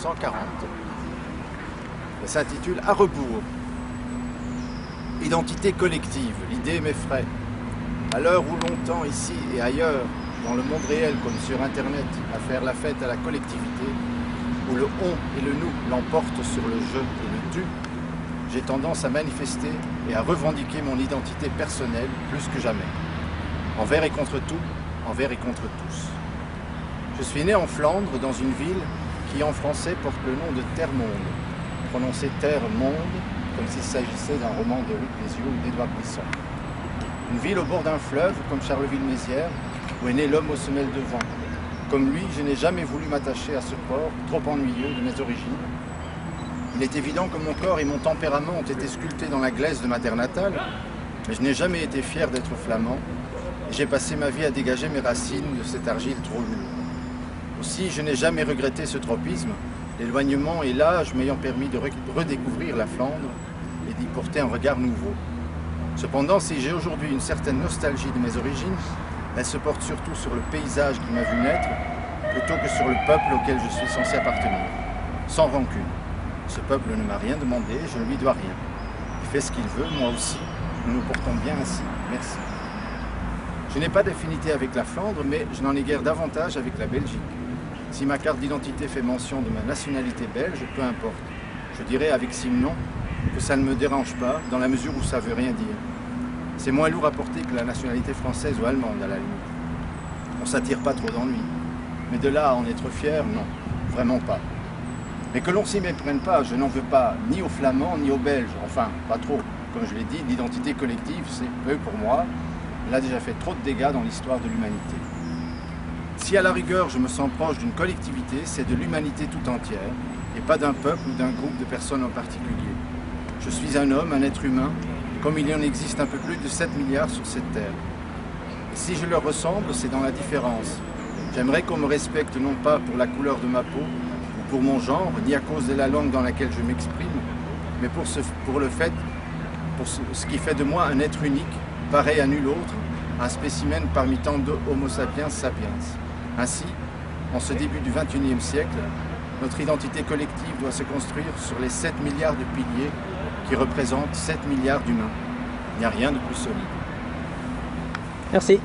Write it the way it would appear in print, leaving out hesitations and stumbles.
1940. Elle s'intitule « À rebours ». Identité collective, l'idée m'effraie. À l'heure où longtemps, ici et ailleurs, dans le monde réel comme sur Internet, à faire la fête à la collectivité, où le on et le nous l'emportent sur le je et le tu, j'ai tendance à manifester et à revendiquer mon identité personnelle plus que jamais. Envers et contre tout, envers et contre tous. Je suis né en Flandre, dans une ville qui en français porte le nom de Terre-Monde, prononcé Terre-Monde, comme s'il s'agissait d'un roman de Luc Lézieux ou d'Édouard Brisson. Une ville au bord d'un fleuve, comme Charleville-Mézières, où est né l'homme aux semelles de vent. Comme lui, je n'ai jamais voulu m'attacher à ce port, trop ennuyeux de mes origines. Il est évident que mon corps et mon tempérament ont été sculptés dans la glaise de ma terre natale, mais je n'ai jamais été fier d'être flamand, et j'ai passé ma vie à dégager mes racines de cette argile trop lourde. Aussi, je n'ai jamais regretté ce tropisme, l'éloignement et l'âge m'ayant permis de redécouvrir la Flandre et d'y porter un regard nouveau. Cependant, si j'ai aujourd'hui une certaine nostalgie de mes origines, elle se porte surtout sur le paysage qui m'a vu naître, plutôt que sur le peuple auquel je suis censé appartenir. Sans rancune. Ce peuple ne m'a rien demandé, je ne lui dois rien. Il fait ce qu'il veut, moi aussi. Nous nous portons bien ainsi. Merci. Je n'ai pas d'affinité avec la Flandre, mais je n'en ai guère davantage avec la Belgique. Si ma carte d'identité fait mention de ma nationalité belge, peu importe. Je dirais avec Simon que ça ne me dérange pas, dans la mesure où ça veut rien dire. C'est moins lourd à porter que la nationalité française ou allemande, à la limite. On s'attire pas trop d'ennuis. Mais de là à en être fier, non, vraiment pas. Mais que l'on s'y méprenne pas, je n'en veux pas ni aux Flamands ni aux Belges, enfin, pas trop. Comme je l'ai dit, l'identité collective, c'est peu pour moi. Elle a déjà fait trop de dégâts dans l'histoire de l'humanité. Si à la rigueur je me sens proche d'une collectivité, c'est de l'humanité tout entière, et pas d'un peuple ou d'un groupe de personnes en particulier. Je suis un homme, un être humain, comme il y en existe un peu plus de 7 milliards sur cette terre. Et si je leur ressemble, c'est dans la différence. J'aimerais qu'on me respecte non pas pour la couleur de ma peau, ou pour mon genre, ni à cause de la langue dans laquelle je m'exprime, mais pour ce qui fait de moi un être unique, pareil à nul autre, un spécimen parmi tant de Homo sapiens sapiens. Ainsi, en ce début du XXIe siècle, notre identité collective doit se construire sur les 7 milliards de piliers qui représentent 7 milliards d'humains. Il n'y a rien de plus solide. Merci.